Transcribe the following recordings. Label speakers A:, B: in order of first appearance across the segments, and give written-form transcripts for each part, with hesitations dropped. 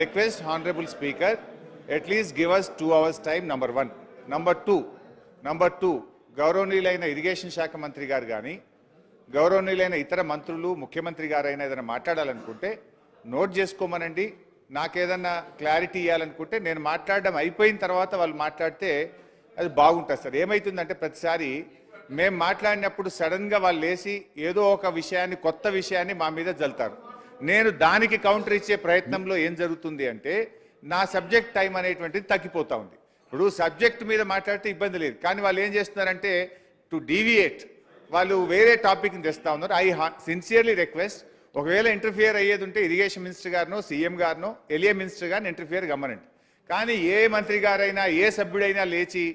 A: Request Honorable Speaker, at least give us 2 hours time, number one. Number two, గౌరవనీయులైన irrigation శాఖ మంత్రి గారు కానీ గౌరవనీయులైన ఇతర మంత్రులు ముఖ్యమంత్రి గారైనా ఏదైనా మాట్లాడాలనుకుంటే నోట్ చేసుకోమనండి. నాకేదన్నా క్లారిటీ ఇవ్వాలనుకుంటే నేను మాట్లాడడం అయిపోయిన తర్వాత వాళ్ళు మాట్లాడితే అది బాగుంటుంది సార్. ఏమవుతుందంటే ప్రతిసారి మేము మాట్లాడినప్పుడు సడన్గా వాళ్ళు లేచి ఏదో ఒక విషయాన్ని కొత్త విషయాన్ని మా మీద జల్తారు. నేను దానికి కౌంటర్ ఇచ్చే ప్రయత్నంలో ఏం జరుగుతుంది అంటే నా సబ్జెక్ట్ టైం అనేటువంటిది తగ్గిపోతూ ఉంది. ఇప్పుడు సబ్జెక్ట్ మీద మాట్లాడితే ఇబ్బంది లేదు, కానీ వాళ్ళు ఏం చేస్తున్నారంటే టు డీవియేట్ వాళ్ళు వేరే టాపిక్ని తెస్తూ ఉన్నారు. ఐ సిన్సియర్లీ రిక్వెస్ట్, ఒకవేళ ఇంటర్ఫియర్ అయ్యేది ఉంటే ఇరిగేషన్ మినిస్టర్ గారినో సీఎం గారినో ఎలియా మినిస్టర్ గారిని ఇంటర్ఫియర్ గమ్మనండి. కానీ ఏ మంత్రి గారైనా ఏ సభ్యుడైనా లేచి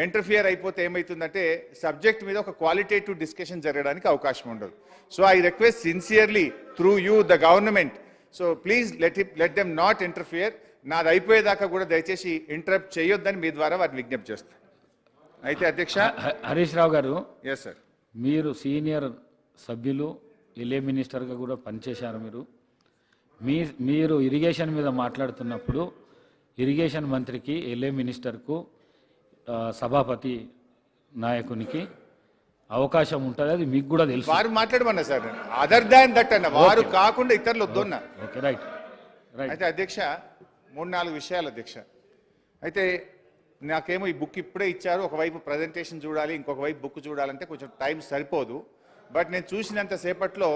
A: ఇంటర్ఫియర్ అయిపోతే ఏమవుతుందంటే సబ్జెక్ట్ మీద ఒక క్వాలిటేటివ్ డిస్కషన్ జరగడానికి అవకాశం ఉండదు. So I request sincerely through you the government, so please let them not interfere. నాది అయిపోయేదాకా కూడా దయచేసి ఇంటరప్ట్ చేయొద్దని మీ ద్వారా వారిని విజ్ఞప్తి చేస్తాను. అయితే అధ్యక్ష
B: హరీష్ రావు గారు,
A: ఎస్ సార్,
B: మీరు సీనియర్ సభ్యులు, ఎల్ఏ మినిస్టర్గా కూడా పనిచేశారు. మీరు ఇరిగేషన్ మీద మాట్లాడుతున్నప్పుడు ఇరిగేషన్ మంత్రికి, ఎల్ఏ మినిస్టర్కు, సభాపతి నాయకునికి అవకాశం ఉంటుంది, అది మీకు కూడా తెలుసు.
A: వారు మాట్లాడమన్నా సార్, అదర్ దాన్ దట్ అన్న, వారు కాకుండా ఇతరులు వద్దన్నా.
B: Okay, right.
A: అయితే అధ్యక్ష 3-4 విషయాలు అధ్యక్ష. అయితే నాకేమో ఈ బుక్ ఇప్పుడే ఇచ్చారు, ఒకవైపు ప్రజెంటేషన్ చూడాలి, ఇంకొక వైపు బుక్ చూడాలంటే కొంచెం టైం సరిపోదు. బట్ నేను చూసినంత సేపట్లో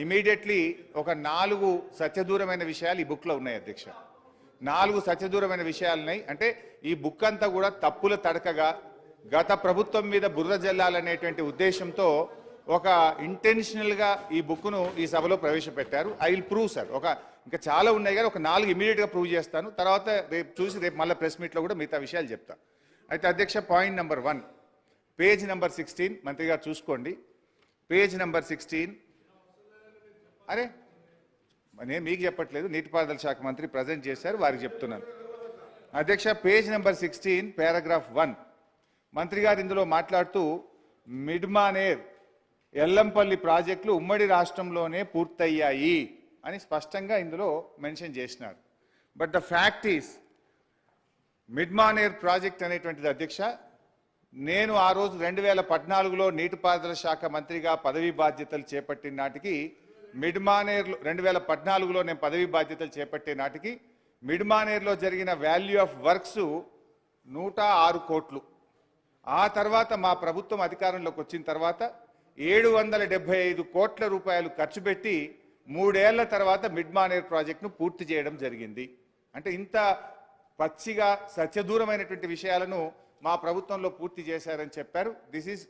A: ఇమీడియట్లీ ఒక 4 సత్యదూరమైన విషయాలు ఈ బుక్లో ఉన్నాయి అధ్యక్ష. 4 సత్యదూరమైన విషయాలు ఉన్నాయి. అంటే ఈ బుక్ అంతా కూడా తప్పుల తడకగా గత ప్రభుత్వం మీద బురద జల్లాలనేటువంటి ఉద్దేశంతో ఒక ఇంటెన్షనల్గా ఈ బుక్ను ఈ సభలో ప్రవేశపెట్టారు. I will prove sir. ఇంకా చాలా ఉన్నాయి కానీ ఒక 4 ఇమీడియట్గా ప్రూవ్ చేస్తాను. తర్వాత రేపు మళ్ళీ ప్రెస్ మీట్లో కూడా మిగతా విషయాలు చెప్తా. అయితే అధ్యక్ష, పాయింట్ నెంబర్ 1, పేజ్ నెంబర్ 16 మంత్రి గారు చూసుకోండి. Page number 16. అరే నేను మీకు చెప్పట్లేదు, నీటిపారుదల శాఖ మంత్రి ప్రజెంట్ చేశారు, వారికి చెప్తున్నాను. అధ్యక్ష, పేజ్ నెంబర్ 16 పారాగ్రాఫ్ 1 మంత్రి గారు ఇందులో మాట్లాడుతూ మిడ్మానేర్, ఎల్లంపల్లి ప్రాజెక్టులు ఉమ్మడి రాష్ట్రంలోనే పూర్తయ్యాయి అని స్పష్టంగా ఇందులో మెన్షన్ చేసినారు. But the fact is Mid Manair project అనేటువంటిది అధ్యక్ష, నేను ఆ రోజు 2014లో నీటిపారుదల శాఖ మంత్రిగా పదవీ బాధ్యతలు చేపట్టిన నాటికి మిడ్మానేర్లో 2014లో నేను పదవీ బాధ్యతలు చేపట్టే నాటికి మిడ్మానేర్లో జరిగిన వాల్యూ ఆఫ్ వర్క్స్ 106 కోట్లు. ఆ తర్వాత మా ప్రభుత్వం అధికారంలోకి వచ్చిన తర్వాత 775 కోట్ల రూపాయలు ఖర్చు పెట్టి 3 ఏళ్ల తర్వాత మిడ్మానేర్ ప్రాజెక్టును పూర్తి చేయడం జరిగింది. అంటే ఇంత పచ్చిగా సత్యదూరమైనటువంటి విషయాలను మా ప్రభుత్వంలో పూర్తి చేశారని చెప్పారు. This is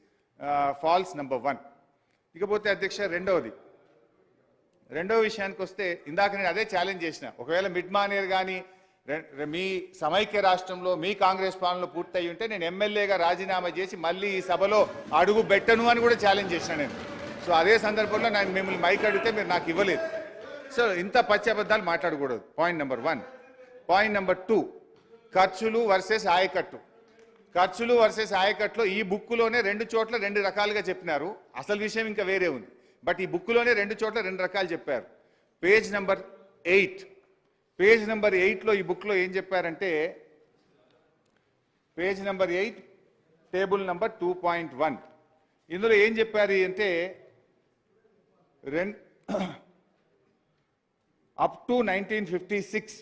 A: false number 1. ఇకపోతే అధ్యక్ష రెండో విషయానికి వస్తే, ఇందాక నేను అదే ఛాలెంజ్ చేసిన, ఒకవేళ మిడ్మానేర్ కానీ మీ సమైక్య రాష్ట్రంలో మీ కాంగ్రెస్ పాలనలో పూర్తయి ఉంటే నేను ఎమ్మెల్యేగా రాజీనామా చేసి మళ్ళీ ఈ సభలో అడుగు పెట్టను అని కూడా ఛాలెంజ్ చేసిన నేను. సో అదే సందర్భంలో నేను మిమ్మల్ని మైక్ అడిగితే మీరు నాకు ఇవ్వలేదు. సో ఇంత పచ్చి అబద్ధాలు మాట్లాడకూడదు. Point number 1. పాయింట్ నెంబర్ 2, ఖర్చులు వర్సెస్ ఆయకట్టు. ఖర్చులు వర్సెస్ ఆయకట్టులో ఈ బుక్కులోనే 2 చోట్ల 2 రకాలుగా చెప్పినారు. అసలు విషయం ఇంకా వేరే ఉంది. బట్ ఈ బుక్కులోనే 2 చోట్ల 2 రకాలు చెప్పారు. పేజ్ నెంబర్ 8లో ఈ బుక్లో ఏం చెప్పారంటే, పేజ్ నెంబర్ 8 టేబుల్ నెంబర్ 2.1 ఇందులో ఏం చెప్పారు అంటే అప్ టు 1956